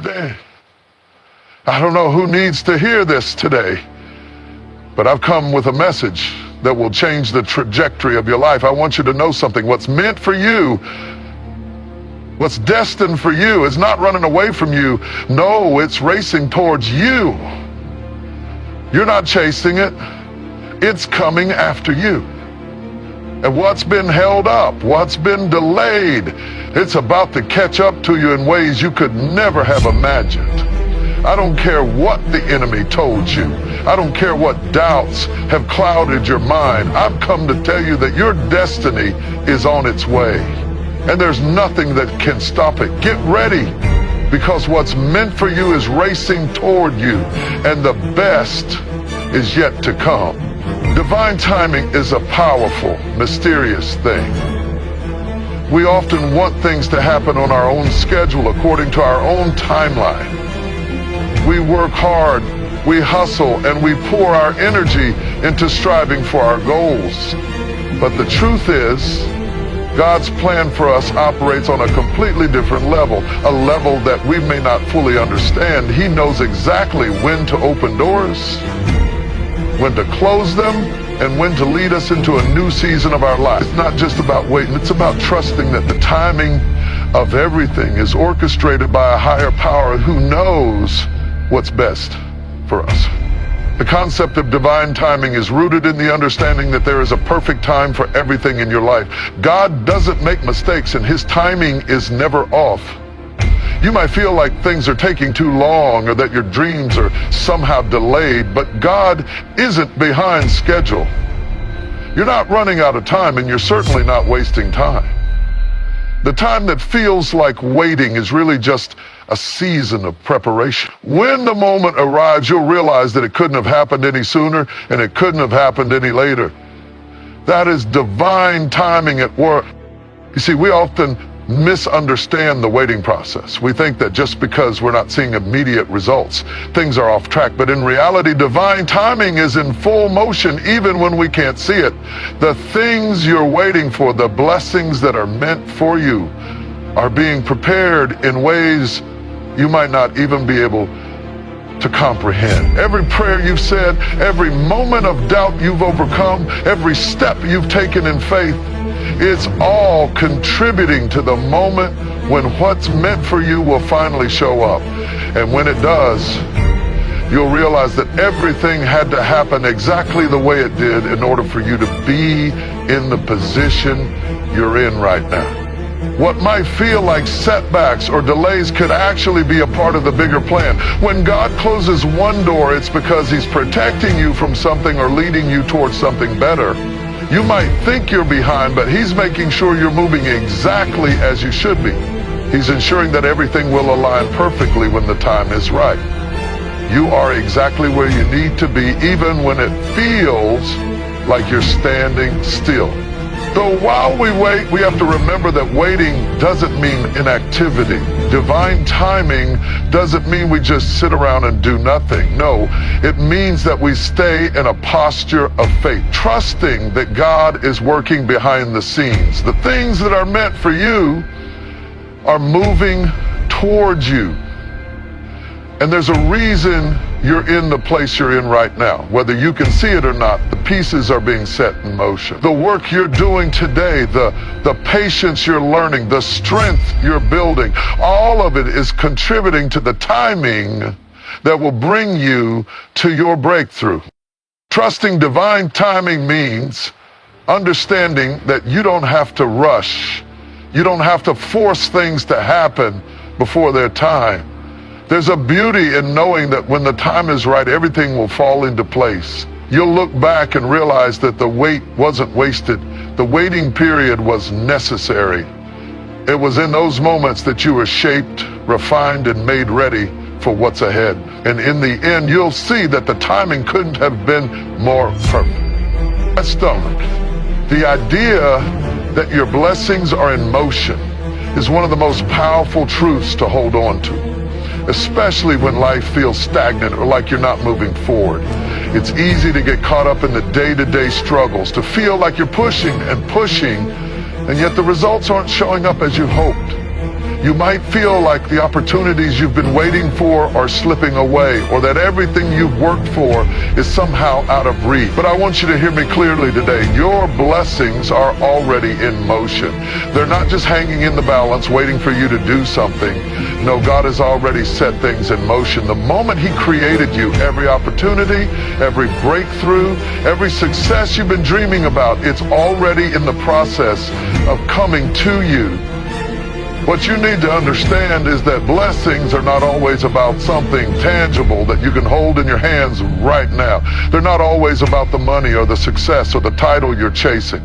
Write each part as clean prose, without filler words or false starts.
today. I don't know who needs to hear this today, but I've come with a message that will change the trajectory of your life. I want you to know something. What's meant for you, what's destined for you, is not running away from you. No, it's racing towards you. You're not chasing it. It's coming after you. And what's been held up, what's been delayed, it's about to catch up to you in ways you could never have imagined. I don't care what the enemy told you. I don't care what doubts have clouded your mind. I've come to tell you that your destiny is on its way. And there's nothing that can stop it. Get ready, because what's meant for you is racing toward you, and the best is yet to come. Divine timing is a powerful, mysterious thing. We often want things to happen on our own schedule, according to our own timeline. We work hard, we hustle, and we pour our energy into striving for our goals. But the truth is, God's plan for us operates on a completely different level, a level that we may not fully understand. He knows exactly when to open doors, when to close them, and when to lead us into a new season of our life. It's not just about waiting, it's about trusting that the timing of everything is orchestrated by a higher power who knows what's best for us. The concept of divine timing is rooted in the understanding that there is a perfect time for everything in your life. God doesn't make mistakes, and his timing is never off. You might feel like things are taking too long or that your dreams are somehow delayed, but God isn't behind schedule. You're not running out of time, and you're certainly not wasting time. The time that feels like waiting is really just a season of preparation. When the moment arrives, you'll realize that it couldn't have happened any sooner, and it couldn't have happened any later. That is divine timing at work. You see, we often misunderstand the waiting process. We think that just because we're not seeing immediate results, things are off track. But in reality, divine timing is in full motion even when we can't see it. The things you're waiting for, the blessings that are meant for you, are being prepared in ways you might not even be able to comprehend. Every prayer you've said, every moment of doubt you've overcome, every step you've taken in faith, it's all contributing to the moment when what's meant for you will finally show up. And when it does, you'll realize that everything had to happen exactly the way it did in order for you to be in the position you're in right now. What might feel like setbacks or delays could actually be a part of the bigger plan. When God closes one door, it's because he's protecting you from something or leading you towards something better. You might think you're behind, but he's making sure you're moving exactly as you should be. He's ensuring that everything will align perfectly when the time is right. You are exactly where you need to be, even when it feels like you're standing still. So while we wait, we have to remember that waiting doesn't mean inactivity. Divine timing doesn't mean we just sit around and do nothing. No, it means that we stay in a posture of faith, trusting that God is working behind the scenes. The things that are meant for you are moving towards you. And there's a reason you're in the place you're in right now. Whether you can see it or not, the pieces are being set in motion. The work you're doing today, the patience you're learning, the strength you're building, all of it is contributing to the timing that will bring you to your breakthrough. Trusting divine timing means understanding that you don't have to rush. You don't have to force things to happen before their time. There's a beauty in knowing that when the time is right, everything will fall into place. You'll look back and realize that the wait wasn't wasted. The waiting period was necessary. It was in those moments that you were shaped, refined, and made ready for what's ahead. And in the end, you'll see that the timing couldn't have been more perfect. My stomach. The idea that your blessings are in motion is one of the most powerful truths to hold on to, especially when life feels stagnant or like you're not moving forward. It's easy to get caught up in the day-to-day struggles, to feel like you're pushing, and yet the results aren't showing up as you hoped. You might feel like the opportunities you've been waiting for are slipping away, or that everything you've worked for is somehow out of reach. But I want you to hear me clearly today. Your blessings are already in motion. They're not just hanging in the balance, waiting for you to do something. No, God has already set things in motion. The moment He created you, every opportunity, every breakthrough, every success you've been dreaming about, it's already in the process of coming to you. What you need to understand is that blessings are not always about something tangible that you can hold in your hands right now. They're not always about the money or the success or the title you're chasing.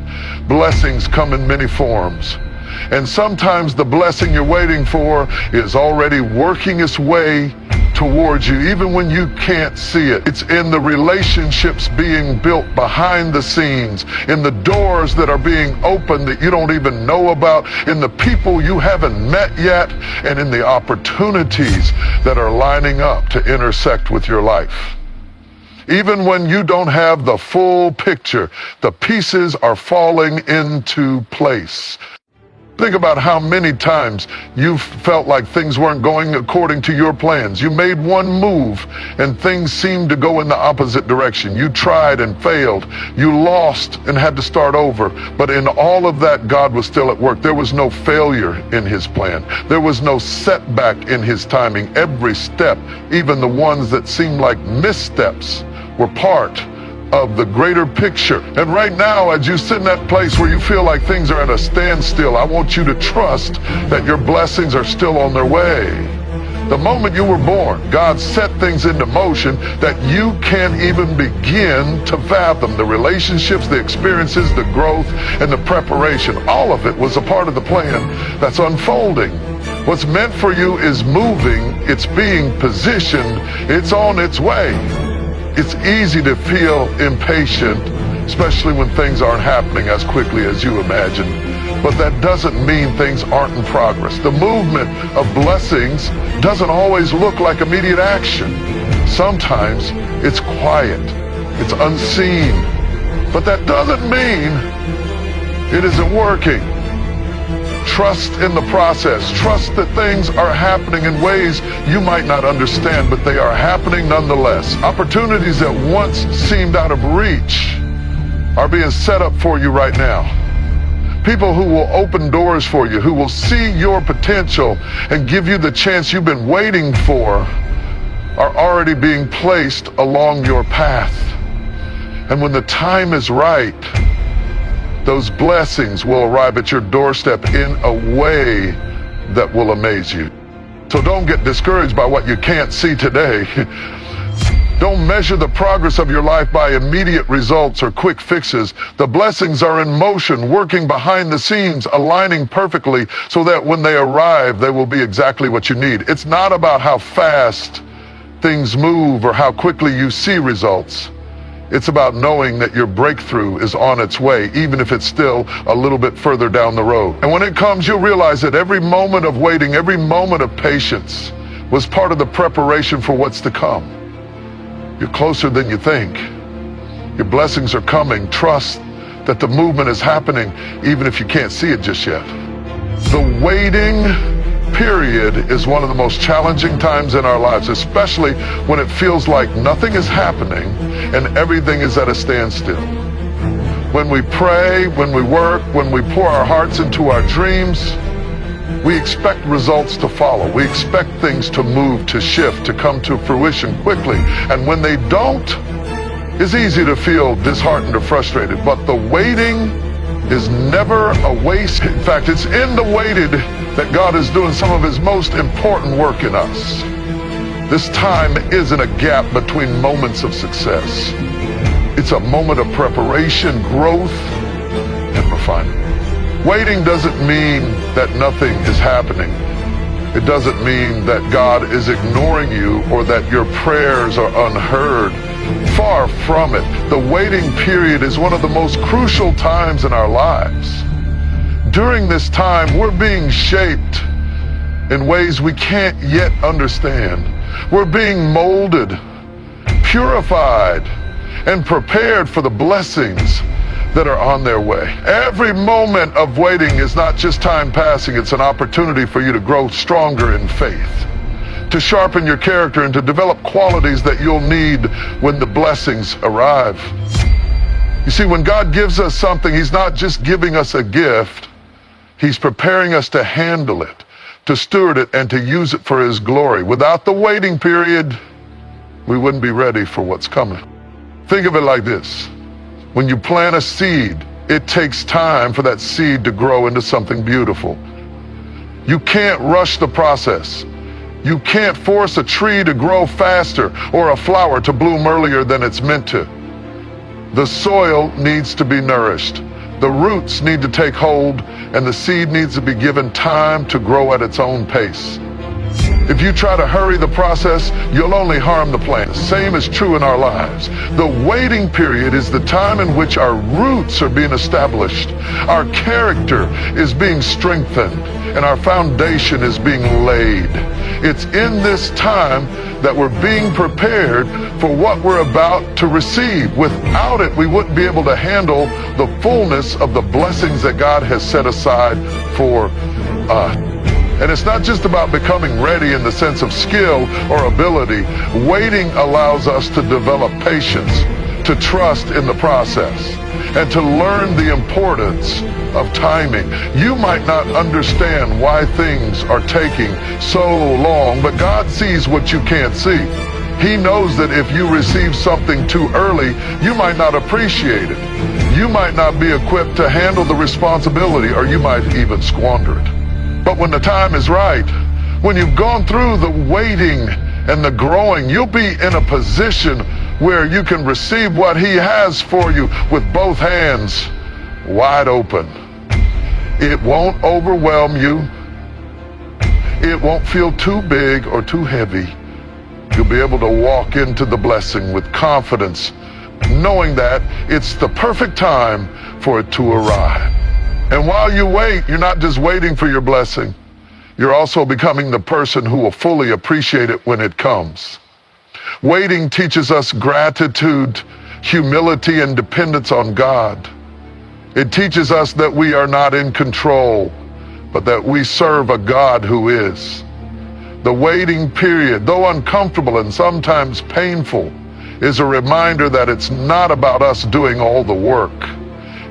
Blessings come in many forms. And sometimes the blessing you're waiting for is already working its way towards you, even when you can't see it. It's in the relationships being built behind the scenes, in the doors that are being opened that you don't even know about, in the people you haven't met yet, and in the opportunities that are lining up to intersect with your life. Even when you don't have the full picture, the pieces are falling into place. Think about how many times you've felt like things weren't going according to your plans. You made one move and things seemed to go in the opposite direction. You tried and failed. You lost and had to start over. But in all of that, God was still at work. There was no failure in His plan. There was no setback in His timing. Every step, even the ones that seemed like missteps, were part of the greater picture. And right now, as you sit in that place where you feel like things are at a standstill, I want you to trust that your blessings are still on their way. The moment you were born, God set things into motion that you can't even begin to fathom. The relationships, the experiences, the growth, and the preparation, all of it was a part of the plan that's unfolding. What's meant for you is moving, it's being positioned, it's on its way. It's easy to feel impatient, especially when things aren't happening as quickly as you imagine. But that doesn't mean things aren't in progress. The movement of blessings doesn't always look like immediate action. Sometimes it's quiet, it's unseen. But that doesn't mean it isn't working. Trust in the process. Trust that things are happening in ways you might not understand, but they are happening nonetheless. Opportunities that once seemed out of reach are being set up for you right now. People who will open doors for you, who will see your potential and give you the chance you've been waiting for, are already being placed along your path. And when the time is right, those blessings will arrive at your doorstep in a way that will amaze you. So don't get discouraged by what you can't see today. Don't measure the progress of your life by immediate results or quick fixes. The blessings are in motion, working behind the scenes, aligning perfectly so that when they arrive, they will be exactly what you need. It's not about how fast things move or how quickly you see results. It's about knowing that your breakthrough is on its way, even if it's still a little bit further down the road. And when it comes, you'll realize that every moment of waiting, every moment of patience was part of the preparation for what's to come. You're closer than you think. Your blessings are coming. Trust that the movement is happening, even if you can't see it just yet. The waiting period is one of the most challenging times in our lives, especially when it feels like nothing is happening and everything is at a standstill. When we pray, when we work, when we pour our hearts into our dreams, we expect results to follow. We expect things to move, to shift, to come to fruition quickly. And when they don't, it's easy to feel disheartened or frustrated. But the waiting is never a waste. In fact, it's in the waited that God is doing some of His most important work in us. This time isn't a gap between moments of success. It's a moment of preparation, growth, and refinement. Waiting doesn't mean that nothing is happening. It doesn't mean that God is ignoring you or that your prayers are unheard. Far from it. The waiting period is one of the most crucial times in our lives. During this time, we're being shaped in ways we can't yet understand. We're being molded, purified, and prepared for the blessings that are on their way. Every moment of waiting is not just time passing, it's an opportunity for you to grow stronger in faith, to sharpen your character, and to develop qualities that you'll need when the blessings arrive. You see, when God gives us something, He's not just giving us a gift, He's preparing us to handle it, to steward it, and to use it for His glory. Without the waiting period, we wouldn't be ready for what's coming. Think of it like this. When you plant a seed, it takes time for that seed to grow into something beautiful. You can't rush the process. You can't force a tree to grow faster or a flower to bloom earlier than it's meant to. The soil needs to be nourished. The roots need to take hold, and the seed needs to be given time to grow at its own pace. If you try to hurry the process, you'll only harm the plant. The same is true in our lives. The waiting period is the time in which our roots are being established, our character is being strengthened, and our foundation is being laid. It's in this time that we're being prepared for what we're about to receive. Without it, we wouldn't be able to handle the fullness of the blessings that God has set aside for us. And it's not just about becoming ready in the sense of skill or ability. Waiting allows us to develop patience, to trust in the process, and to learn the importance of timing. You might not understand why things are taking so long, but God sees what you can't see. He knows that if you receive something too early, you might not appreciate it. You might not be equipped to handle the responsibility, or you might even squander it. But when the time is right, when you've gone through the waiting and the growing, you'll be in a position where you can receive what He has for you with both hands wide open. It won't overwhelm you. It won't feel too big or too heavy. You'll be able to walk into the blessing with confidence, knowing that it's the perfect time for it to arrive. And while you wait, you're not just waiting for your blessing. You're also becoming the person who will fully appreciate it when it comes. Waiting teaches us gratitude, humility, and dependence on God. It teaches us that we are not in control, but that we serve a God who is. The waiting period, though uncomfortable and sometimes painful, is a reminder that it's not about us doing all the work.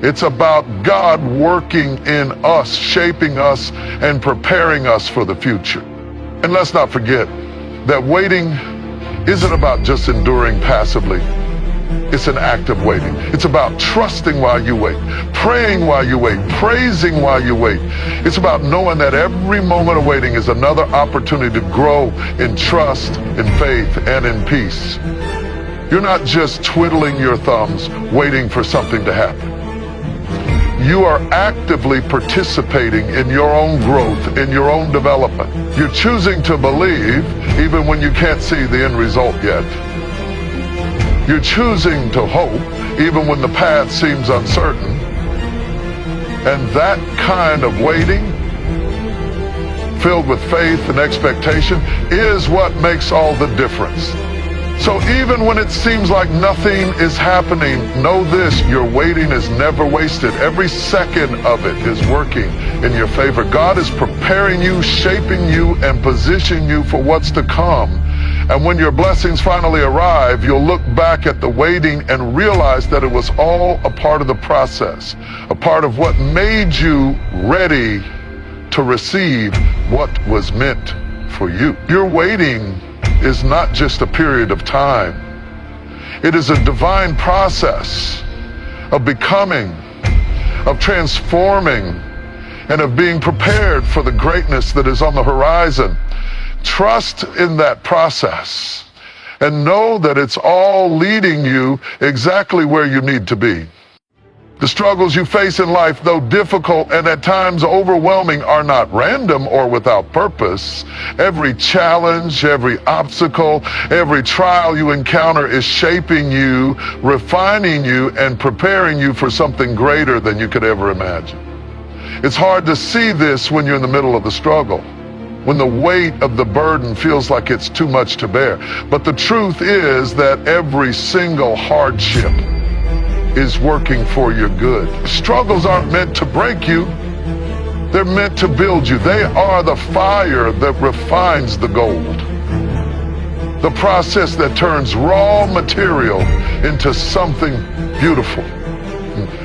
It's about God working in us, shaping us, and preparing us for the future. And let's not forget that waiting isn't about just enduring passively. It's an act of waiting. It's about trusting while you wait, praying while you wait, praising while you wait. It's about knowing that every moment of waiting is another opportunity to grow in trust, in faith, and in peace. You're not just twiddling your thumbs, waiting for something to happen. You are actively participating in your own growth, in your own development. You're choosing to believe even when you can't see the end result yet. You're choosing to hope even when the path seems uncertain. And that kind of waiting, filled with faith and expectation, is what makes all the difference. So even when it seems like nothing is happening, know this: your waiting is never wasted. Every second of it is working in your favor. God is preparing you, shaping you, and positioning you for what's to come. And when your blessings finally arrive, you'll look back at the waiting and realize that it was all a part of the process, a part of what made you ready to receive what was meant for you. Your waiting is not just a period of time. It is a divine process of becoming, of transforming, and of being prepared for the greatness that is on the horizon. Trust in that process and know that it's all leading you exactly where you need to be. The struggles you face in life, though difficult and at times overwhelming, are not random or without purpose. Every challenge, every obstacle, every trial you encounter is shaping you, refining you, and preparing you for something greater than you could ever imagine. It's hard to see this when you're in the middle of the struggle, when the weight of the burden feels like it's too much to bear. But the truth is that every single hardship, is working for your good. Struggles aren't meant to break you. They're meant to build you. They are the fire that refines the gold. The process that turns raw material into something beautiful.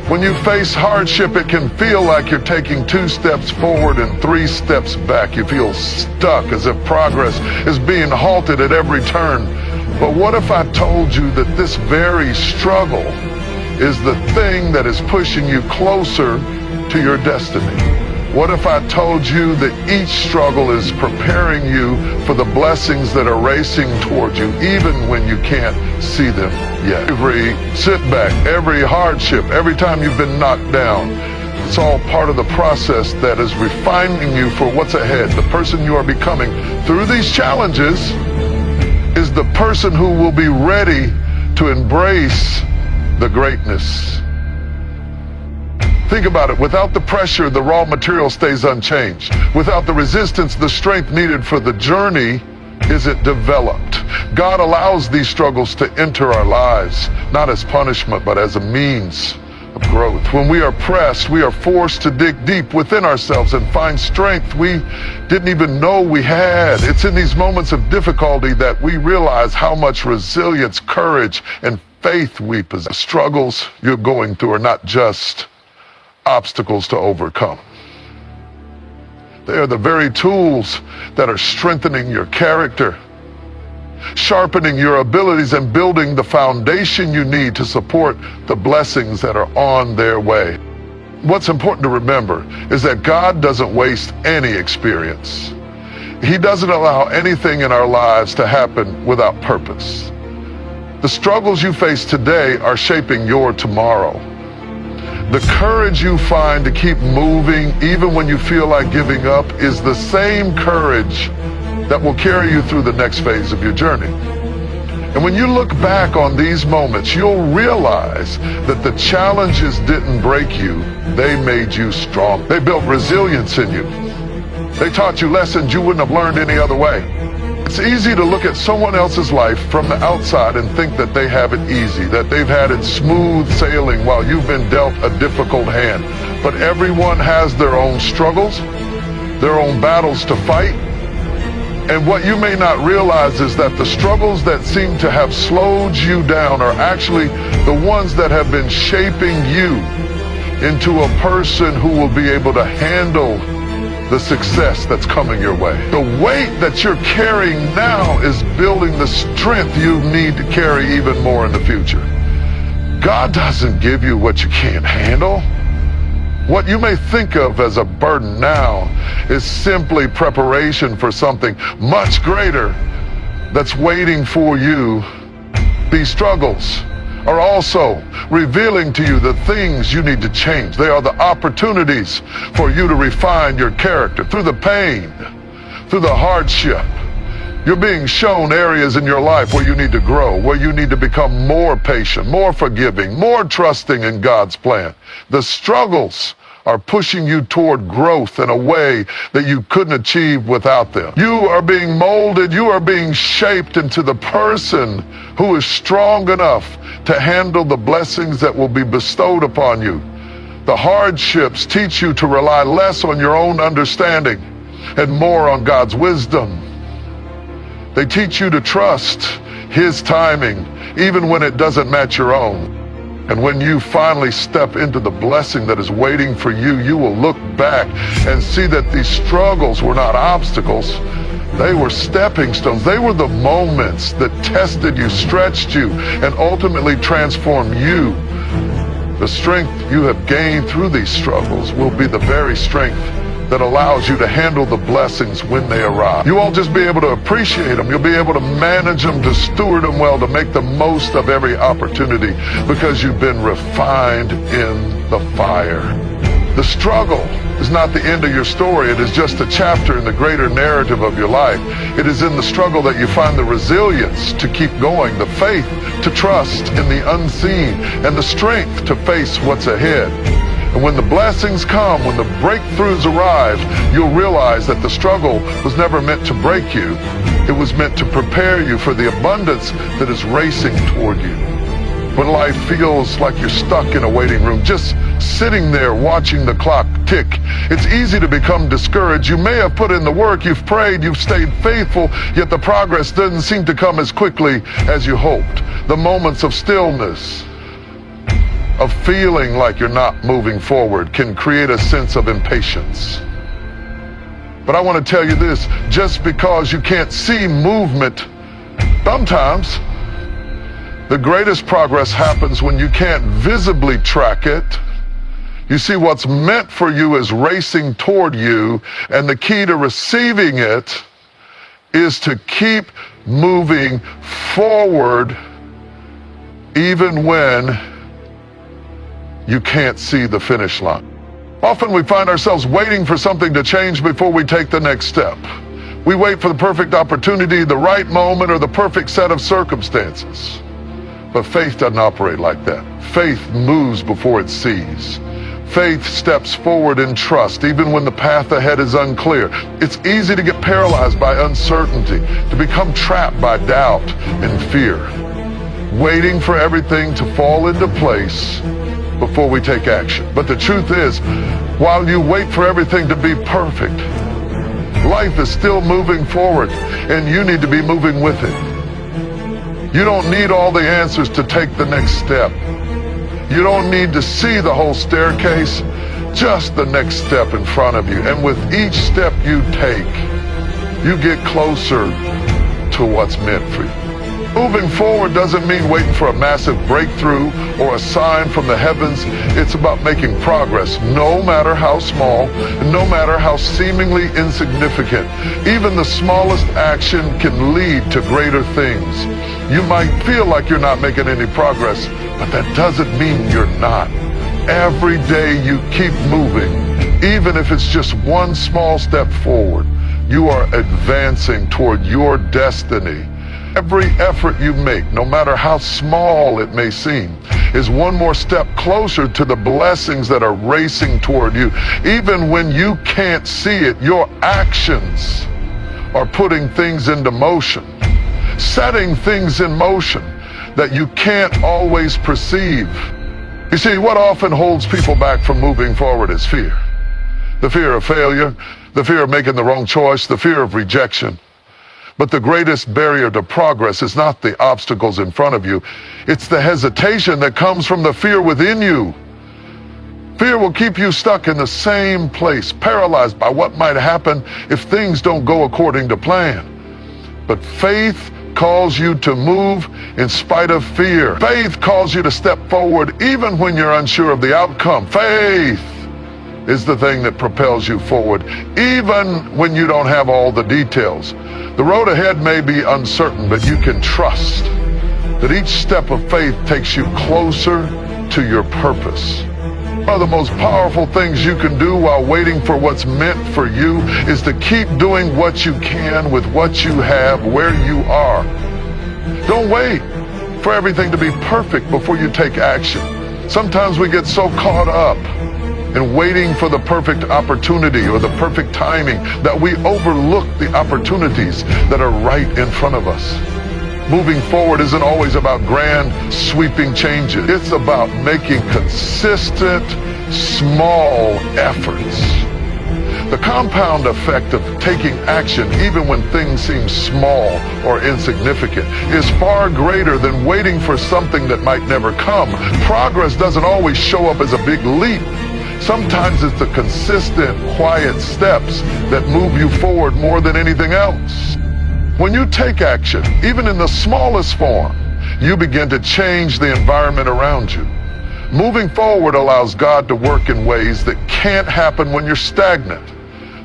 When you face hardship, it can feel like you're taking 2 steps forward and 3 steps back. You feel stuck, as if progress is being halted at every turn. But what if I told you that this very struggle is the thing that is pushing you closer to your destiny? What if I told you that each struggle is preparing you for the blessings that are racing toward you, even when you can't see them yet? Every setback, every hardship, every time you've been knocked down, it's all part of the process that is refining you for what's ahead. The person you are becoming through these challenges is the person who will be ready to embrace the greatness. Think about it. Without the pressure, the raw material stays unchanged. Without the resistance, the strength needed for the journey isn't developed. God allows these struggles to enter our lives, not as punishment, but as a means of growth. When we are pressed, we are forced to dig deep within ourselves and find strength we didn't even know we had. It's in these moments of difficulty that we realize how much resilience, courage, and faith we possess. The struggles you're going through are not just obstacles to overcome. They are the very tools that are strengthening your character, sharpening your abilities, and building the foundation you need to support the blessings that are on their way. What's important to remember is that God doesn't waste any experience. He doesn't allow anything in our lives to happen without purpose. The struggles you face today are shaping your tomorrow. The courage you find to keep moving even when you feel like giving up is the same courage that will carry you through the next phase of your journey. And when you look back on these moments, you'll realize that the challenges didn't break you, they made you strong. They built resilience in you. They taught you lessons you wouldn't have learned any other way. It's easy to look at someone else's life from the outside and think that they have it easy, that they've had it smooth sailing while you've been dealt a difficult hand. But everyone has their own struggles, their own battles to fight. And what you may not realize is that the struggles that seem to have slowed you down are actually the ones that have been shaping you into a person who will be able to handle the success that's coming your way. The weight that you're carrying now is building the strength you need to carry even more in the future. God doesn't give you what you can't handle. What you may think of as a burden now is simply preparation for something much greater that's waiting for you. These struggles are also revealing to you the things you need to change. They are the opportunities for you to refine your character. Through the pain, through the hardship, you're being shown areas in your life where you need to grow, where you need to become more patient, more forgiving, more trusting in God's plan. The struggles are pushing you toward growth in a way that you couldn't achieve without them. You are being molded, you are being shaped into the person who is strong enough to handle the blessings that will be bestowed upon you. The hardships teach you to rely less on your own understanding and more on God's wisdom. They teach you to trust His timing, even when it doesn't match your own. And when you finally step into the blessing that is waiting for you, you will look back and see that these struggles were not obstacles. They were stepping stones. They were the moments that tested you, stretched you, and ultimately transformed you. The strength you have gained through these struggles will be the very strength that allows you to handle the blessings when they arrive. You won't just be able to appreciate them, you'll be able to manage them, to steward them well, to make the most of every opportunity because you've been refined in the fire. The struggle is not the end of your story. It is just a chapter in the greater narrative of your life. It is in the struggle that you find the resilience to keep going, the faith to trust in the unseen, and the strength to face what's ahead. And when the blessings come, when the breakthroughs arrive, you'll realize that the struggle was never meant to break you. It was meant to prepare you for the abundance that is racing toward you. when life feels like you're stuck in a waiting room, just sitting there watching the clock tick. It's easy to become discouraged. You may have put in the work, you've prayed, you've stayed faithful, yet the progress doesn't seem to come as quickly as you hoped. The moments of stillness, of feeling like you're not moving forward, can create a sense of impatience. But I want to tell you this, just because you can't see movement, sometimes the greatest progress happens when you can't visibly track it. You see, what's meant for you is racing toward you, and the key to receiving it is to keep moving forward even when you can't see the finish line. Often we find ourselves waiting for something to change before we take the next step. We wait for the perfect opportunity, the right moment, or the perfect set of circumstances. But faith doesn't operate like that. Faith moves before it sees. Faith steps forward in trust, even when the path ahead is unclear. It's easy to get paralyzed by uncertainty, to become trapped by doubt and fear, waiting for everything to fall into place before we take action. But the truth is, while you wait for everything to be perfect, life is still moving forward, and you need to be moving with it. You don't need all the answers to take the next step. You don't need to see the whole staircase, just the next step in front of you. And with each step you take, you get closer to what's meant for you. Moving forward doesn't mean waiting for a massive breakthrough or a sign from the heavens. It's about making progress, no matter how small, no matter how seemingly insignificant. Even the smallest action can lead to greater things. You might feel like you're not making any progress, but that doesn't mean you're not. Every day you keep moving, even if it's just one small step forward, you are advancing toward your destiny. Every effort you make, no matter how small it may seem, is one more step closer to the blessings that are racing toward you. Even when you can't see it, your actions are putting things into motion, setting things in motion that you can't always perceive. You see, what often holds people back from moving forward is fear. The fear of failure, the fear of making the wrong choice, the fear of rejection. But the greatest barrier to progress is not the obstacles in front of you. It's the hesitation that comes from the fear within you. Fear will keep you stuck in the same place, paralyzed by what might happen if things don't go according to plan. But faith calls you to move in spite of fear. Faith calls you to step forward even when you're unsure of the outcome. Faith is the thing that propels you forward, even when you don't have all the details. The road ahead may be uncertain, but you can trust that each step of faith takes you closer to your purpose. One of the most powerful things you can do while waiting for what's meant for you is to keep doing what you can with what you have where you are. Don't wait for everything to be perfect before you take action. Sometimes we get so caught up in waiting for the perfect opportunity or the perfect timing that we overlook the opportunities that are right in front of us. Moving forward isn't always about grand, sweeping changes. It's about making consistent, small efforts. The compound effect of taking action, even when things seem small or insignificant, is far greater than waiting for something that might never come. Progress doesn't always show up as a big leap. Sometimes it's the consistent, quiet steps that move you forward more than anything else. When you take action, even in the smallest form, you begin to change the environment around you. Moving forward allows God to work in ways that can't happen when you're stagnant.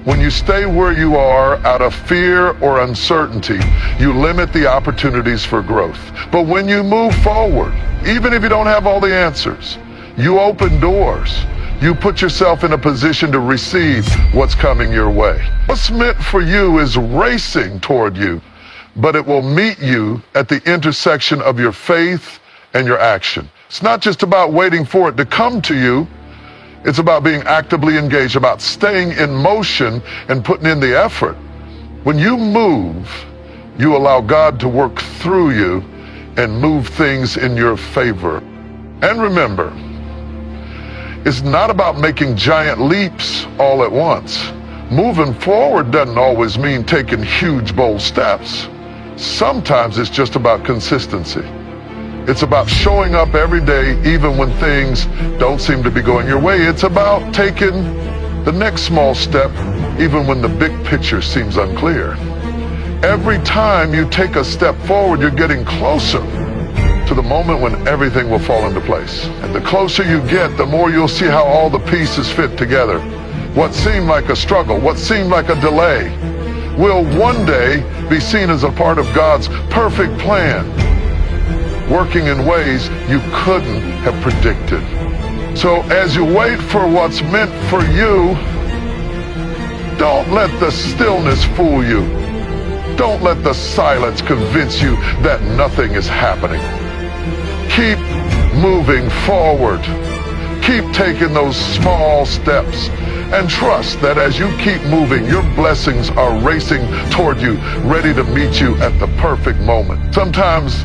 When you stay where you are out of fear or uncertainty, you limit the opportunities for growth. But when you move forward, even if you don't have all the answers, you open doors. You put yourself in a position to receive what's coming your way. What's meant for you is racing toward you, but it will meet you at the intersection of your faith and your action. It's not just about waiting for it to come to you. It's about being actively engaged, about staying in motion and putting in the effort. When you move, you allow God to work through you, and move things in your favor. And remember, it's not about making giant leaps all at once. Moving forward doesn't always mean taking huge, bold steps. Sometimes it's just about consistency. It's about showing up every day even when things don't seem to be going your way. It's about taking the next small step even when the big picture seems unclear. Every time you take a step forward, you're getting closer to the moment when everything will fall into place. And the closer you get, the more you'll see how all the pieces fit together. What seemed like a struggle, what seemed like a delay, will one day be seen as a part of God's perfect plan, working in ways you couldn't have predicted. So as you wait for what's meant for you, don't let the stillness fool you. Don't let the silence convince you that nothing is happening. Keep moving forward. Keep taking those small steps. And trust that as you keep moving, your blessings are racing toward you, ready to meet you at the perfect moment. Sometimes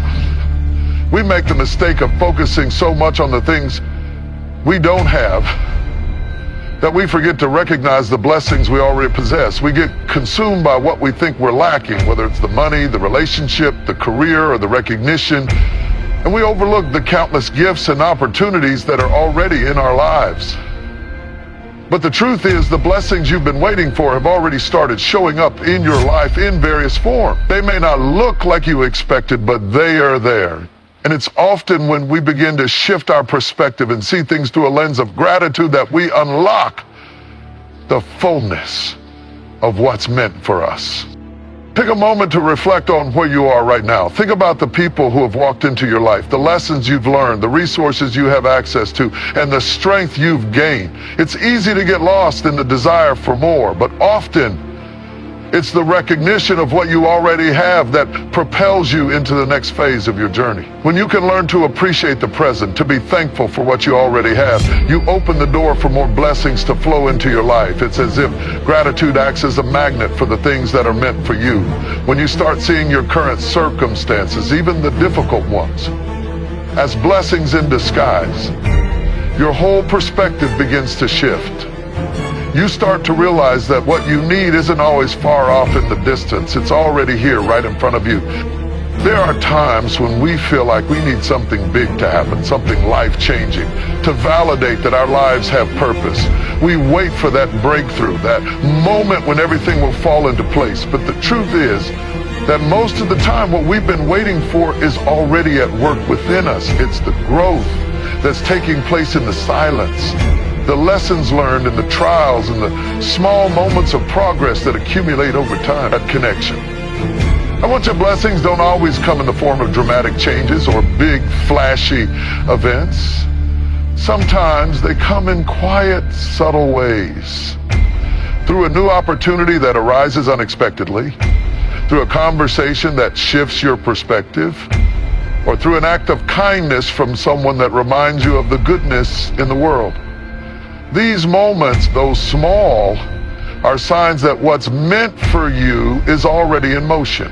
we make the mistake of focusing so much on the things we don't have that we forget to recognize the blessings we already possess. We get consumed by what we think we're lacking, whether it's the money, the relationship, the career, or the recognition, and we overlook the countless gifts and opportunities that are already in our lives. But the truth is, the blessings you've been waiting for have already started showing up in your life in various forms. They may not look like you expected, but they are there. And it's often when we begin to shift our perspective and see things through a lens of gratitude that we unlock the fullness of what's meant for us. Take a moment to reflect on where you are right now. Think about the people who have walked into your life, the lessons you've learned, the resources you have access to, and the strength you've gained. It's easy to get lost in the desire for more, but often it's the recognition of what you already have that propels you into the next phase of your journey. When you can learn to appreciate the present, to be thankful for what you already have, you open the door for more blessings to flow into your life. It's as if gratitude acts as a magnet for the things that are meant for you. When you start seeing your current circumstances, even the difficult ones, as blessings in disguise, your whole perspective begins to shift. You start to realize that what you need isn't always far off in the distance. It's already here, right in front of you. There are times when we feel like we need something big to happen, something life-changing, to validate that our lives have purpose. We wait for that breakthrough, that moment when everything will fall into place. But the truth is that most of the time what we've been waiting for is already at work within us. It's the growth that's taking place in the silence, the lessons learned in the trials and the small moments of progress that accumulate over time. That connection. And what your blessings don't always come in the form of dramatic changes or big, flashy events. Sometimes they come in quiet, subtle ways. Through a new opportunity that arises unexpectedly, through a conversation that shifts your perspective, or through an act of kindness from someone that reminds you of the goodness in the world. These moments, though small, are signs that what's meant for you is already in motion.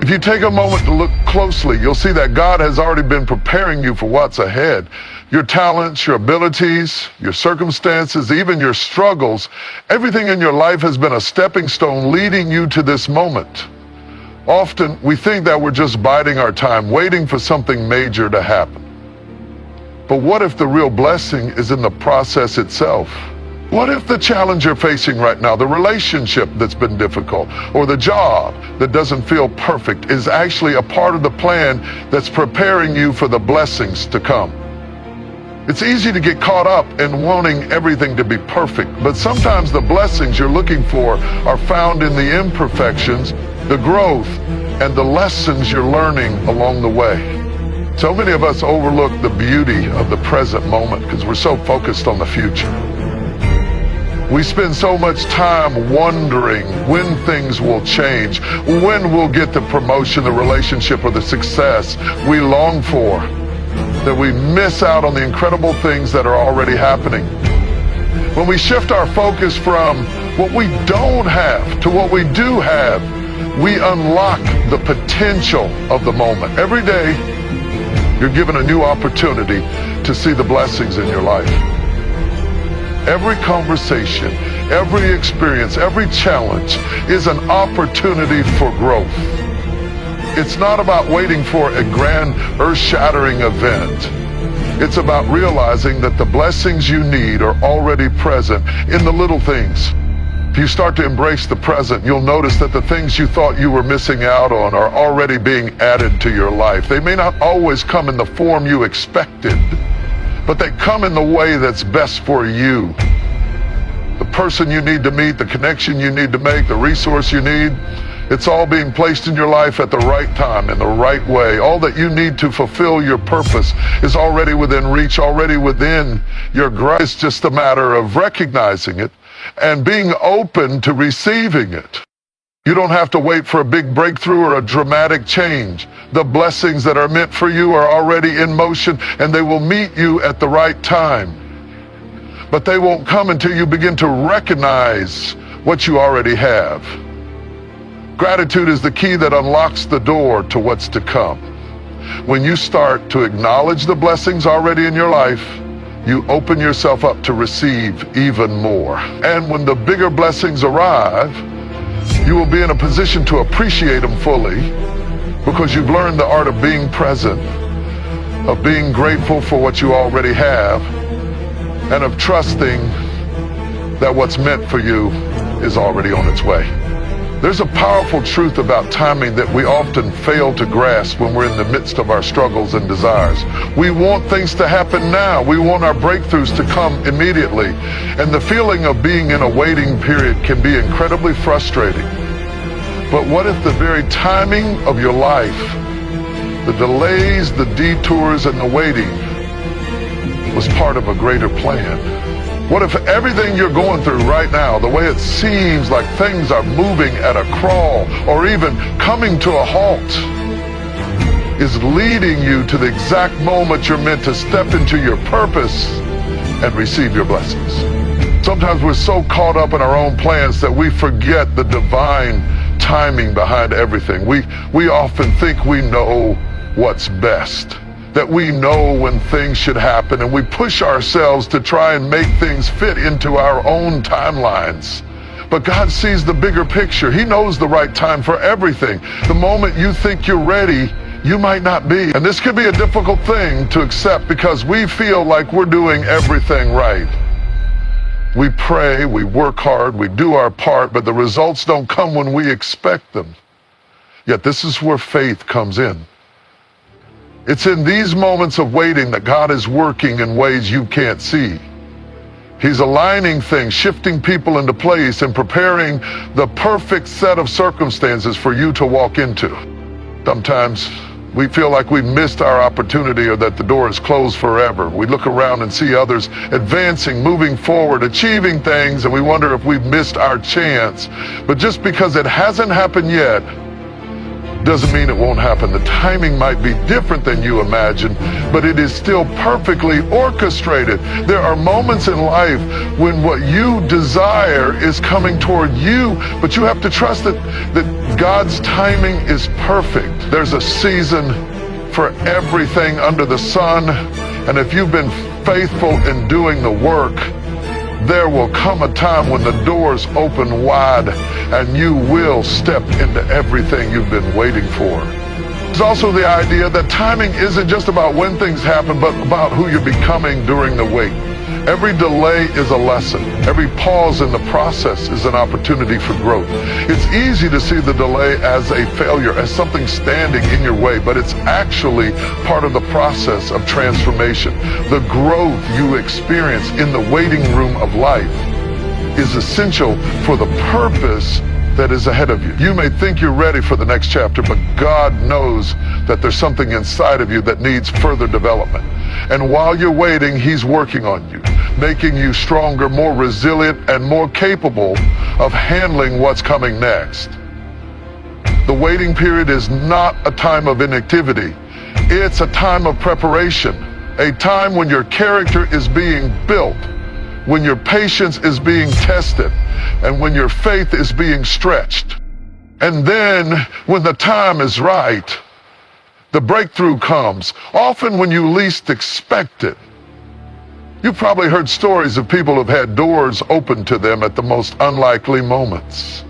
If you take a moment to look closely, you'll see that God has already been preparing you for what's ahead. Your talents, your abilities, your circumstances, even your struggles, everything in your life has been a stepping stone leading you to this moment. Often we think that we're just biding our time, waiting for something major to happen. But what if the real blessing is in the process itself? What if the challenge you're facing right now, the relationship that's been difficult, or the job that doesn't feel perfect, is actually a part of the plan that's preparing you for the blessings to come? It's easy to get caught up in wanting everything to be perfect, but sometimes the blessings you're looking for are found in the imperfections, the growth, and the lessons you're learning along the way. So many of us overlook the beauty of the present moment because we're so focused on the future. We spend so much time wondering when things will change, when we'll get the promotion, the relationship, or the success we long for, that we miss out on the incredible things that are already happening. When we shift our focus from what we don't have to what we do have, we unlock the potential of the moment. Every day, You're given a new opportunity to see the blessings in your life. Every conversation, every experience, every challenge is an opportunity for growth. It's not about waiting for a grand, earth-shattering event. It's about realizing that the blessings you need are already present in the little things. If you start to embrace the present, you'll notice that the things you thought you were missing out on are already being added to your life. They may not always come in the form you expected, but they come in the way that's best for you. The person you need to meet, the connection you need to make, the resource you need, it's all being placed in your life at the right time, in the right way. All that you need to fulfill your purpose is already within reach, already within your grasp. It's just a matter of recognizing it and being open to receiving it. You don't have to wait for a big breakthrough or a dramatic change. The blessings that are meant for you are already in motion, and they will meet you at the right time. But they won't come until you begin to recognize what you already have. Gratitude is the key that unlocks the door to what's to come. When you start to acknowledge the blessings already in your life, you open yourself up to receive even more. And when the bigger blessings arrive, you will be in a position to appreciate them fully because you've learned the art of being present, of being grateful for what you already have, and of trusting that what's meant for you is already on its way. There's a powerful truth about timing that we often fail to grasp when we're in the midst of our struggles and desires. We want things to happen now. We want our breakthroughs to come immediately. And the feeling of being in a waiting period can be incredibly frustrating. But what if the very timing of your life, the delays, the detours, and the waiting was part of a greater plan? What if everything you're going through right now, the way it seems like things are moving at a crawl or even coming to a halt, is leading you to the exact moment you're meant to step into your purpose and receive your blessings? Sometimes we're so caught up in our own plans that we forget the divine timing behind everything. We often think we know what's best, that we know when things should happen, and we push ourselves to try and make things fit into our own timelines. But God sees the bigger picture. He knows the right time for everything. The moment you think you're ready, you might not be. And this can be a difficult thing to accept because we feel like we're doing everything right. We pray, we work hard, we do our part, but the results don't come when we expect them. Yet this is where faith comes in. It's in these moments of waiting that God is working in ways you can't see. He's aligning things, shifting people into place, and preparing the perfect set of circumstances for you to walk into. Sometimes we feel like we've missed our opportunity or that the door is closed forever. We look around and see others advancing, moving forward, achieving things, and we wonder if we've missed our chance. But just because it hasn't happened yet, doesn't mean it won't happen. The timing might be different than you imagine, but it is still perfectly orchestrated. There are moments in life when what you desire is coming toward you, but you have to trust that God's timing is perfect. There's a season for everything under the sun, and if you've been faithful in doing the work, there will come a time when the doors open wide and you will step into everything you've been waiting for. There's also the idea that timing isn't just about when things happen, but about who you're becoming during the wait. Every delay is a lesson. Every pause in the process is an opportunity for growth. It's easy to see the delay as a failure, as something standing in your way, but it's actually part of the process of transformation. The growth you experience in the waiting room of life is essential for the purpose that is ahead of you. You may think you're ready for the next chapter, but God knows that there's something inside of you that needs further development. And while you're waiting, He's working on you, making you stronger, more resilient, and more capable of handling what's coming next. The waiting period is not a time of inactivity. It's a time of preparation, a time when your character is being built, when your patience is being tested, and when your faith is being stretched. And then, when the time is right, The breakthrough comes often when you least expect it. You've probably heard stories of people who've had doors open to them at the most unlikely moments.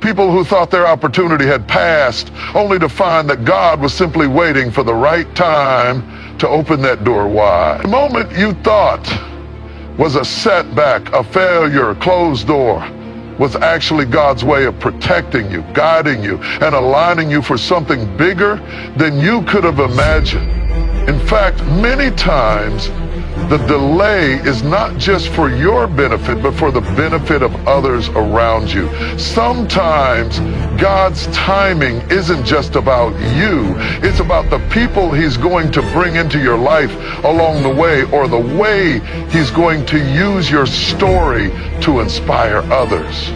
People who thought their opportunity had passed, only to find that God was simply waiting for the right time to open that door wide. The moment you thought was a setback, a failure, a closed door, was actually God's way of protecting you, guiding you, and aligning you for something bigger than you could have imagined. In fact, many times, the delay is not just for your benefit, but for the benefit of others around you. Sometimes God's timing isn't just about you. It's about the people He's going to bring into your life along the way, or the way He's going to use your story to inspire others.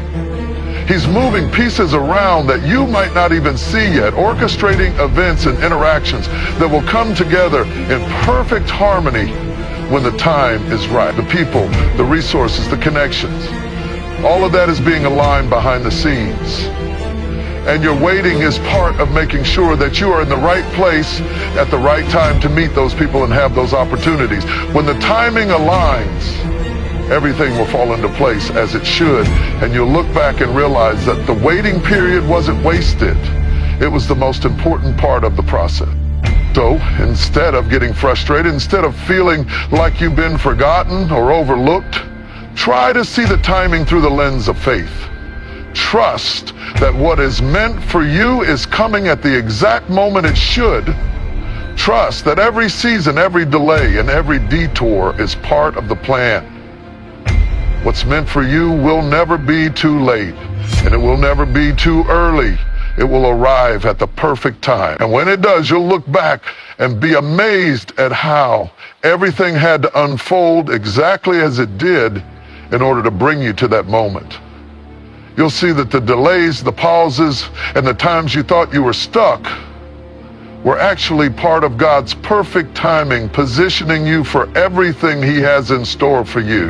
He's moving pieces around that you might not even see yet, orchestrating events and interactions that will come together in perfect harmony when the time is right. The people, the resources, the connections, all of that is being aligned behind the scenes. And your waiting is part of making sure that you are in the right place at the right time to meet those people and have those opportunities. When the timing aligns, everything will fall into place as it should, and you'll look back and realize that the waiting period wasn't wasted. It was the most important part of the process. So instead of getting frustrated, instead of feeling like you've been forgotten or overlooked, try to see the timing through the lens of faith. Trust that what is meant for you is coming at the exact moment it should. Trust that every season, every delay, and every detour is part of the plan. What's meant for you will never be too late, and it will never be too early. It will arrive at the perfect time. And when it does, you'll look back and be amazed at how everything had to unfold exactly as it did in order to bring you to that moment. You'll see that the delays, the pauses, and the times you thought you were stuck were actually part of God's perfect timing, positioning you for everything He has in store for you.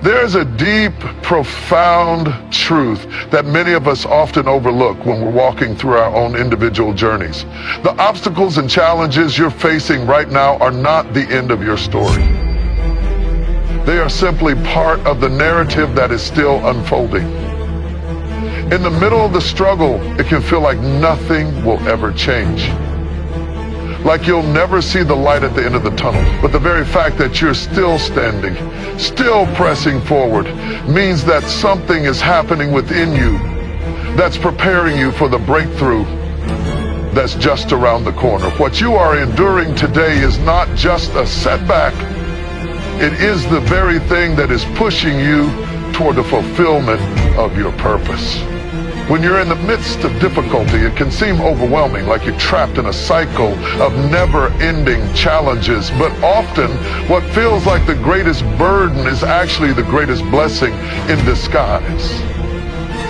There's a deep, profound truth that many of us often overlook when we're walking through our own individual journeys. The obstacles and challenges you're facing right now are not the end of your story. They are simply part of the narrative that is still unfolding. In the middle of the struggle, it can feel like nothing will ever change. Like you'll never see the light at the end of the tunnel. But the very fact that you're still standing, still pressing forward, means that something is happening within you that's preparing you for the breakthrough that's just around the corner. What you are enduring today is not just a setback. It is the very thing that is pushing you toward the fulfillment of your purpose. When you're in the midst of difficulty, it can seem overwhelming, like you're trapped in a cycle of never-ending challenges. But often, what feels like the greatest burden is actually the greatest blessing in disguise.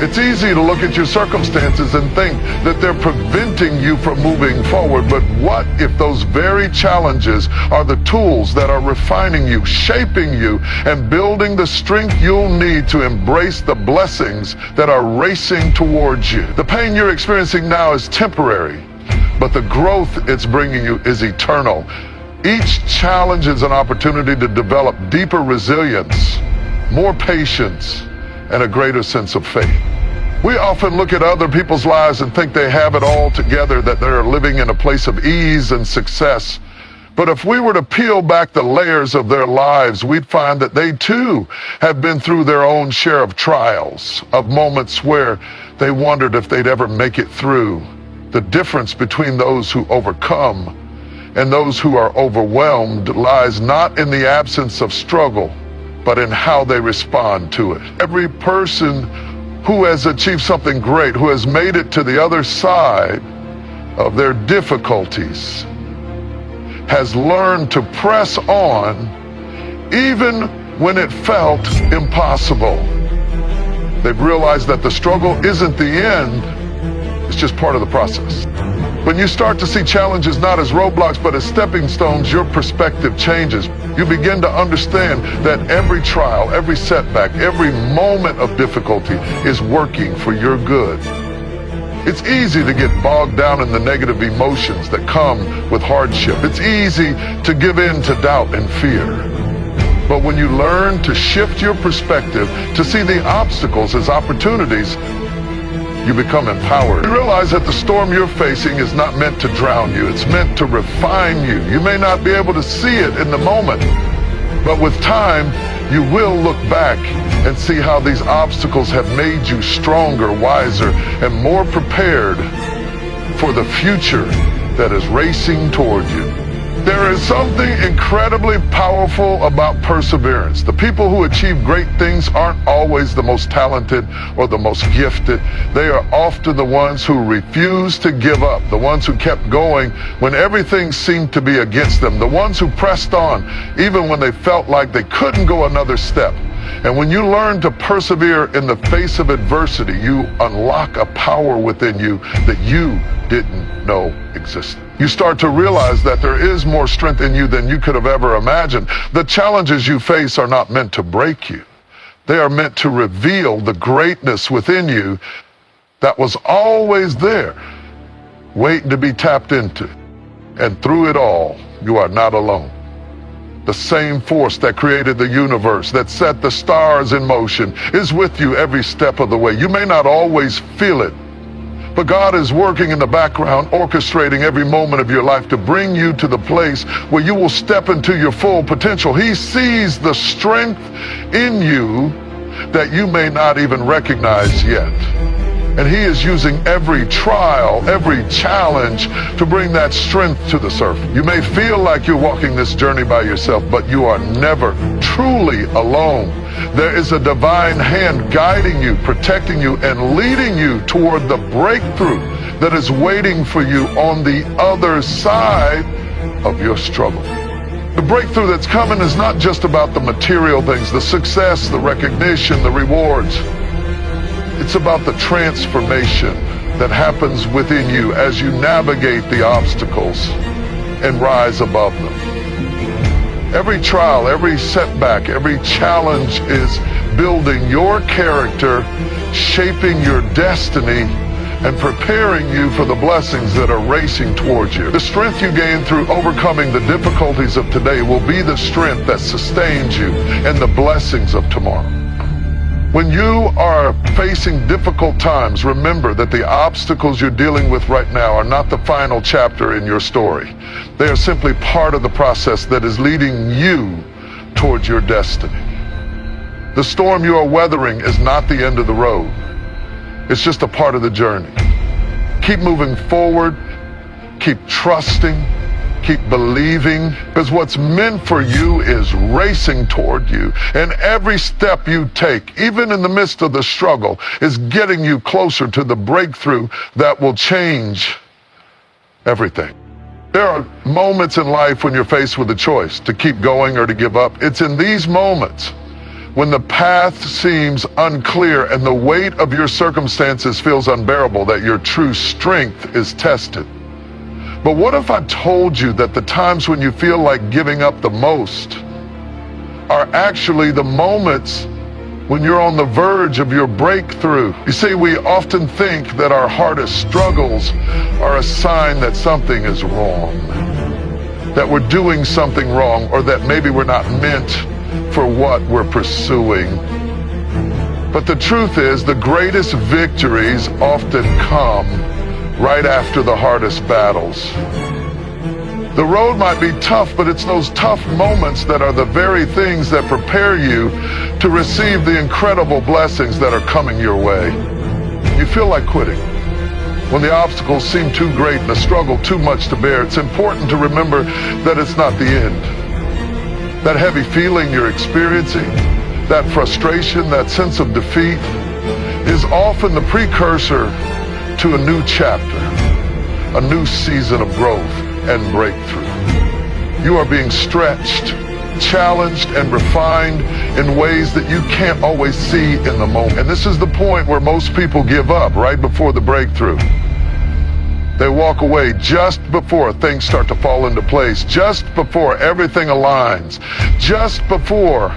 It's easy to look at your circumstances and think that they're preventing you from moving forward. But what if those very challenges are the tools that are refining you, shaping you, and building the strength you'll need to embrace the blessings that are racing towards you? The pain you're experiencing now is temporary, but the growth it's bringing you is eternal. Each challenge is an opportunity to develop deeper resilience, more patience, and a greater sense of faith. We often look at other people's lives and think they have it all together, that they're living in a place of ease and success. But if we were to peel back the layers of their lives, we'd find that they too have been through their own share of trials, of moments where they wondered if they'd ever make it through. The difference between those who overcome and those who are overwhelmed lies not in the absence of struggle, but in how they respond to it. Every person who has achieved something great, who has made it to the other side of their difficulties, has learned to press on even when it felt impossible. They've realized that the struggle isn't the end, it's just part of the process. When you start to see challenges not as roadblocks but as stepping stones, your perspective changes. You begin to understand that every trial, every setback, every moment of difficulty is working for your good. It's easy to get bogged down in the negative emotions that come with hardship. It's easy to give in to doubt and fear. But when you learn to shift your perspective to see the obstacles as opportunities, you become empowered. You realize that the storm you're facing is not meant to drown you. It's meant to refine you. You may not be able to see it in the moment, but with time, you will look back and see how these obstacles have made you stronger, wiser, and more prepared for the future that is racing toward you. There is something incredibly powerful about perseverance. The people who achieve great things aren't always the most talented or the most gifted. They are often the ones who refuse to give up, the ones who kept going when everything seemed to be against them, the ones who pressed on even when they felt like they couldn't go another step. And when you learn to persevere in the face of adversity, you unlock a power within you that you didn't know existed. You start to realize that there is more strength in you than you could have ever imagined. The challenges you face are not meant to break you. They are meant to reveal the greatness within you that was always there, waiting to be tapped into. And through it all, you are not alone. The same force that created the universe, that set the stars in motion, is with you every step of the way. You may not always feel it, but God is working in the background, orchestrating every moment of your life to bring you to the place where you will step into your full potential. He sees the strength in you that you may not even recognize yet. And He is using every trial, every challenge to bring that strength to the surface. You may feel like you're walking this journey by yourself, but you are never truly alone. There is a divine hand guiding you, protecting you, and leading you toward the breakthrough that is waiting for you on the other side of your struggle. The breakthrough that's coming is not just about the material things, the success, the recognition, the rewards. It's about the transformation that happens within you as you navigate the obstacles and rise above them. Every trial, every setback, every challenge is building your character, shaping your destiny, and preparing you for the blessings that are racing towards you. The strength you gain through overcoming the difficulties of today will be the strength that sustains you and the blessings of tomorrow. When you are facing difficult times, remember that the obstacles you're dealing with right now are not the final chapter in your story. They are simply part of the process that is leading you towards your destiny. The storm you are weathering is not the end of the road. It's just a part of the journey. Keep moving forward, keep trusting, keep believing, because what's meant for you is racing toward you. And every step you take, even in the midst of the struggle, is getting you closer to the breakthrough that will change everything. There are moments in life when you're faced with a choice to keep going or to give up. It's in these moments when the path seems unclear and the weight of your circumstances feels unbearable that your true strength is tested. But what if I told you that the times when you feel like giving up the most are actually the moments when you're on the verge of your breakthrough? You see, we often think that our hardest struggles are a sign that something is wrong, that we're doing something wrong, or that maybe we're not meant for what we're pursuing. But the truth is, the greatest victories often come right after the hardest battles. The road might be tough, but it's those tough moments that are the very things that prepare you to receive the incredible blessings that are coming your way. You feel like quitting when the obstacles seem too great and the struggle too much to bear. It's important to remember that it's not the end. That heavy feeling you're experiencing, that frustration, that sense of defeat, is often the precursor to a new chapter, a new season of growth and breakthrough. You are being stretched, challenged, and refined in ways that you can't always see in the moment. And this is the point where most people give up, right before the breakthrough. They walk away just before things start to fall into place, just before everything aligns, just before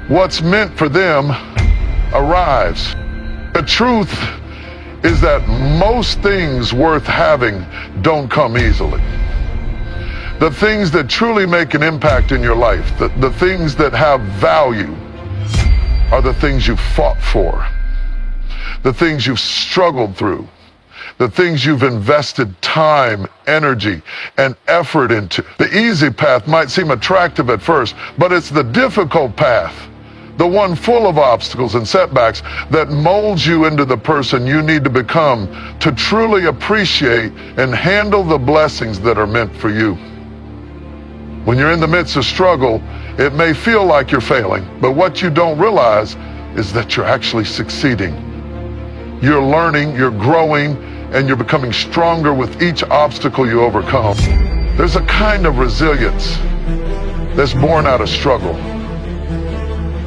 what's meant for them arrives. The truth is that most things worth having don't come easily. The things that truly make an impact in your life, the things that have value, are the things you've fought for, the things you've struggled through, the things you've invested time, energy, and effort into. The easy path might seem attractive at first, but it's the difficult path, the one full of obstacles and setbacks, that molds you into the person you need to become to truly appreciate and handle the blessings that are meant for you. When you're in the midst of struggle, it may feel like you're failing, but what you don't realize is that you're actually succeeding. You're learning, you're growing, and you're becoming stronger with each obstacle you overcome. There's a kind of resilience that's born out of struggle.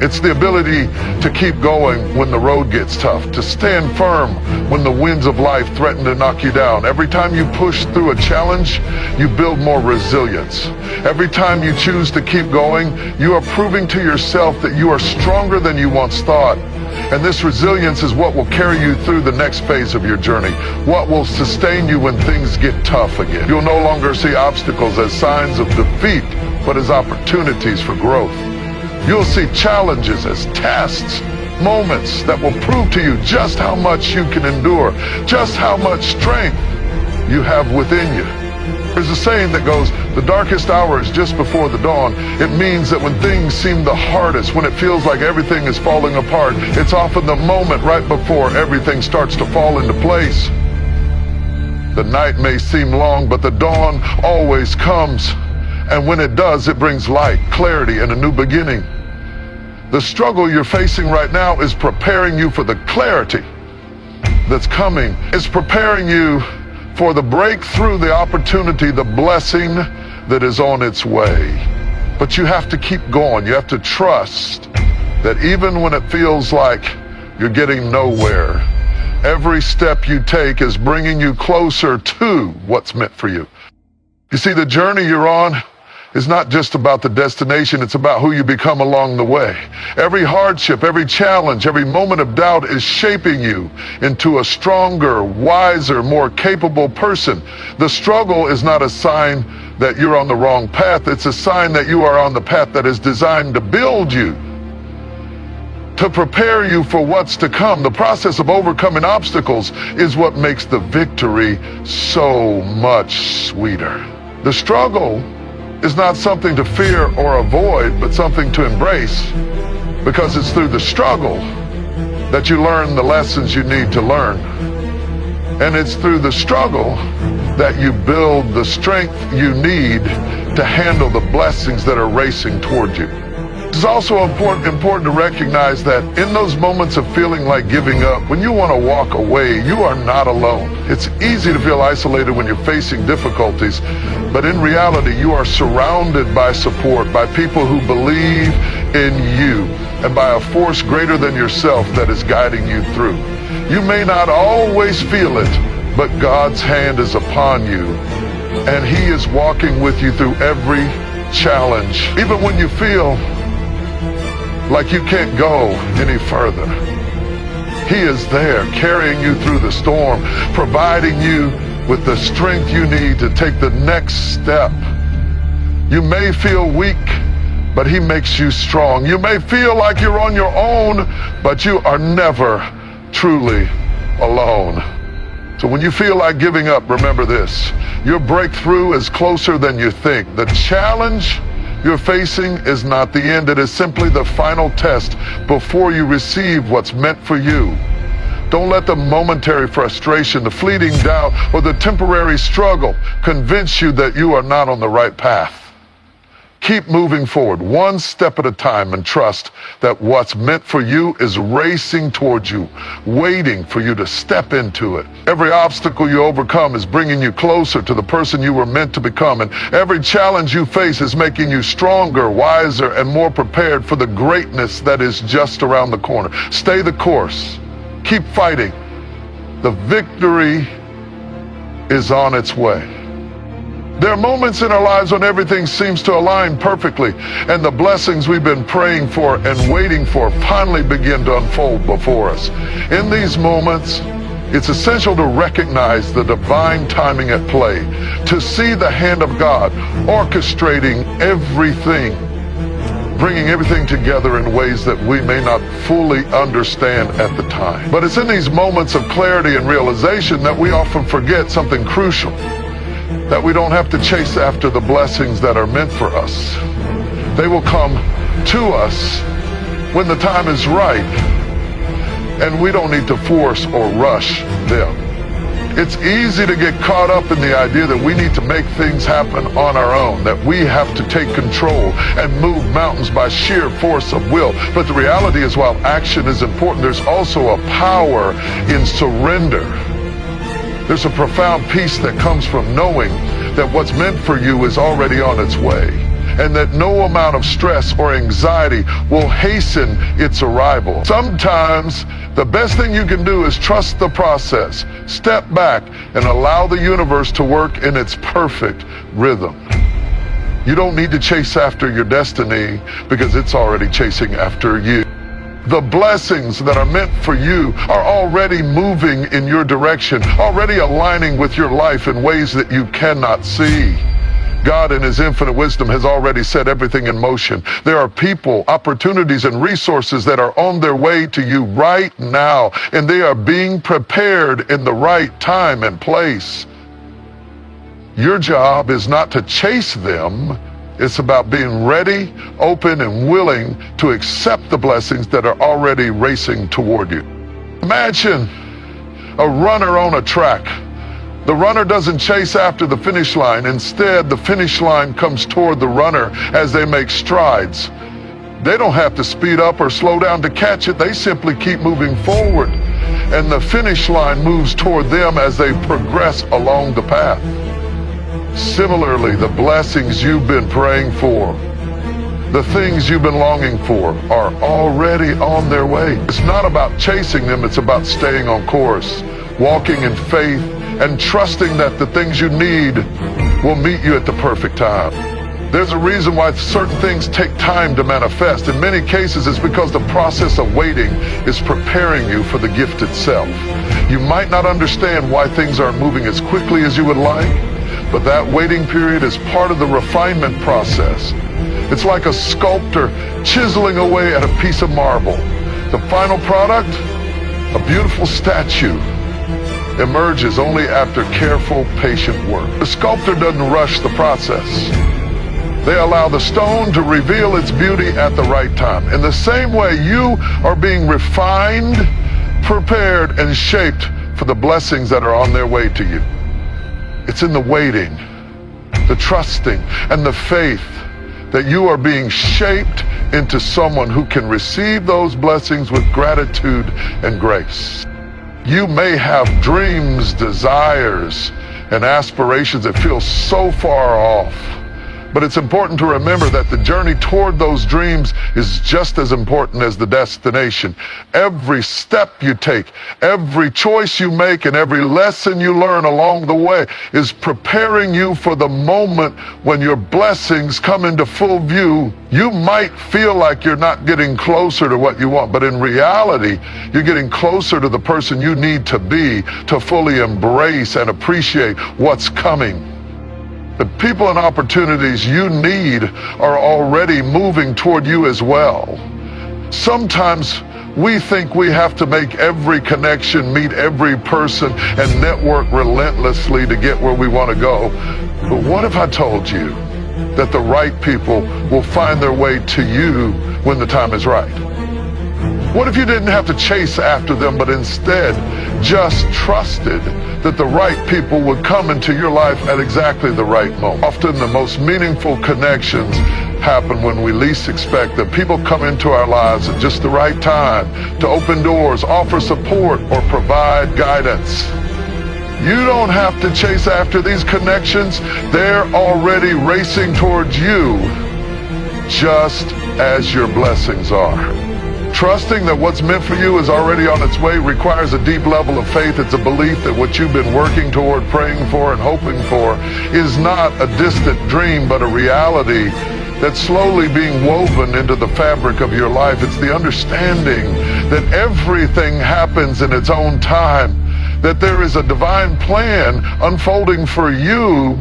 It's the ability to keep going when the road gets tough, to stand firm when the winds of life threaten to knock you down. Every time you push through a challenge, you build more resilience. Every time you choose to keep going, you are proving to yourself that you are stronger than you once thought. And this resilience is what will carry you through the next phase of your journey, what will sustain you when things get tough again. You'll no longer see obstacles as signs of defeat, but as opportunities for growth. You'll see challenges as tests, moments that will prove to you just how much you can endure, just how much strength you have within you. There's a saying that goes, the darkest hour is just before the dawn. It means that when things seem the hardest, when it feels like everything is falling apart, it's often the moment right before everything starts to fall into place. The night may seem long, but the dawn always comes. And when it does, it brings light, clarity, and a new beginning. The struggle you're facing right now is preparing you for the clarity that's coming. It's preparing you for the breakthrough, the opportunity, the blessing that is on its way. But you have to keep going. You have to trust that even when it feels like you're getting nowhere, every step you take is bringing you closer to what's meant for you. You see, the journey you're on is not just about the destination, it's about who you become along the way. Every hardship, every challenge, every moment of doubt is shaping you into a stronger, wiser, more capable person. The struggle is not a sign that you're on the wrong path, it's a sign that you are on the path that is designed to build you, to prepare you for what's to come. The process of overcoming obstacles is what makes the victory so much sweeter. The struggle is not something to fear or avoid, but something to embrace, because it's through the struggle that you learn the lessons you need to learn. And it's through the struggle that you build the strength you need to handle the blessings that are racing toward you. It's also important to recognize that in those moments of feeling like giving up, when you want to walk away, you are not alone. It's easy to feel isolated when you're facing difficulties, but in reality, you are surrounded by support, by people who believe in you, and by a force greater than yourself that is guiding you through. You may not always feel it, but God's hand is upon you, and He is walking with you through every challenge. Even when you feel like you can't go any further, He is there carrying you through the storm, providing you with the strength you need to take the next step. You may feel weak, but He makes you strong. You may feel like you're on your own, but you are never truly alone. So when you feel like giving up, remember this: your breakthrough is closer than you think. The challenge you're facing is not the end. It is simply the final test before you receive what's meant for you. Don't let the momentary frustration, the fleeting doubt, or the temporary struggle convince you that you are not on the right path. Keep moving forward, one step at a time, and trust that what's meant for you is racing towards you, waiting for you to step into it. Every obstacle you overcome is bringing you closer to the person you were meant to become, and every challenge you face is making you stronger, wiser, and more prepared for the greatness that is just around the corner. Stay the course. Keep fighting. The victory is on its way. There are moments in our lives when everything seems to align perfectly, and the blessings we've been praying for and waiting for finally begin to unfold before us. In these moments, It's essential to recognize the divine timing at play, to see the hand of God orchestrating everything, bringing everything together in ways that we may not fully understand at the time. But it's in these moments of clarity and realization that we often forget something crucial, that we don't have to chase after the blessings that are meant for us. They will come to us when the time is right, and we don't need to force or rush them. It's easy to get caught up in the idea that we need to make things happen on our own, that we have to take control and move mountains by sheer force of will. But the reality is, while action is important, there's also a power in surrender. There's a profound peace that comes from knowing that what's meant for you is already on its way, and that no amount of stress or anxiety will hasten its arrival. Sometimes the best thing you can do is trust the process, step back, and allow the universe to work in its perfect rhythm. You don't need to chase after your destiny because it's already chasing after you. The blessings that are meant for you are already moving in your direction, already aligning with your life in ways that you cannot see. God in his infinite wisdom has already set everything in motion. There are people, opportunities, and resources that are on their way to you right now, and they are being prepared in the right time and place. Your job is not to chase them. It's about being ready, open, and willing to accept the blessings that are already racing toward you. Imagine a runner on a track. The runner doesn't chase after the finish line. Instead, the finish line comes toward the runner as they make strides. They don't have to speed up or slow down to catch it. They simply keep moving forward, and the finish line moves toward them as they progress along the path. Similarly, the blessings you've been praying for, the things you've been longing for, are already on their way. It's not about chasing them, it's about staying on course, walking in faith, and trusting that the things you need will meet you at the perfect time. There's a reason why certain things take time to manifest. In many cases, it's because the process of waiting is preparing you for the gift itself. You might not understand why things aren't moving as quickly as you would like, but that waiting period is part of the refinement process. It's like a sculptor chiseling away at a piece of marble. The final product, a beautiful statue, emerges only after careful, patient work. The sculptor doesn't rush the process. They allow the stone to reveal its beauty at the right time. In the same way, you are being refined, prepared, and shaped for the blessings that are on their way to you. It's in the waiting, the trusting, and the faith that you are being shaped into someone who can receive those blessings with gratitude and grace. You may have dreams, desires, and aspirations that feel so far off, but it's important to remember that the journey toward those dreams is just as important as the destination. Every step you take, every choice you make, and every lesson you learn along the way is preparing you for the moment when your blessings come into full view. You might feel like you're not getting closer to what you want, but in reality, you're getting closer to the person you need to be to fully embrace and appreciate what's coming. The people and opportunities you need are already moving toward you as well. Sometimes we think we have to make every connection, meet every person, and network relentlessly to get where we want to go. But what if I told you that the right people will find their way to you when the time is right? What if you didn't have to chase after them, but instead just trusted that the right people would come into your life at exactly the right moment? Often the most meaningful connections happen when we least expect them. People come into our lives at just the right time to open doors, offer support, or provide guidance. You don't have to chase after these connections. They're already racing towards you, just as your blessings are. Trusting that what's meant for you is already on its way requires a deep level of faith. It's a belief that what you've been working toward, praying for, and hoping for is not a distant dream, but a reality that's slowly being woven into the fabric of your life. It's the understanding that everything happens in its own time, that there is a divine plan unfolding for you,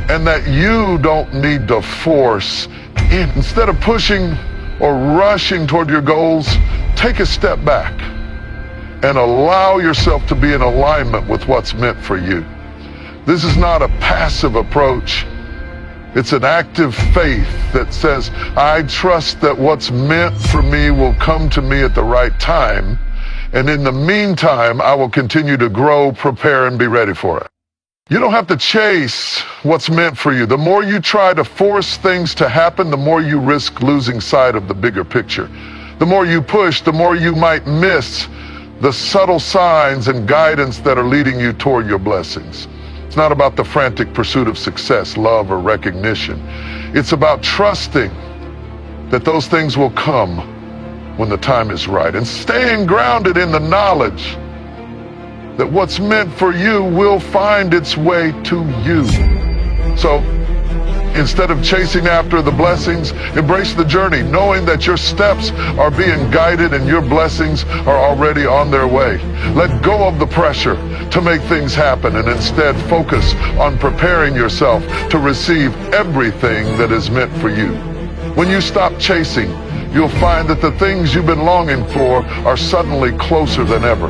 and that you don't need to force in. Instead of pushing or rushing toward your goals, take a step back and allow yourself to be in alignment with what's meant for you. This is not a passive approach. It's an active faith that says, I trust that what's meant for me will come to me at the right time, and in the meantime, I will continue to grow, prepare, and be ready for it. You don't have to chase what's meant for you. The more you try to force things to happen, the more you risk losing sight of the bigger picture. The more you push, the more you might miss the subtle signs and guidance that are leading you toward your blessings. It's not about the frantic pursuit of success, love, or recognition. It's about trusting that those things will come when the time is right, and staying grounded in the knowledge that what's meant for you will find its way to you. So instead of chasing after the blessings, embrace the journey, knowing that your steps are being guided and your blessings are already on their way. Let go of the pressure to make things happen, and instead focus on preparing yourself to receive everything that is meant for you. When you stop chasing, you'll find that the things you've been longing for are suddenly closer than ever.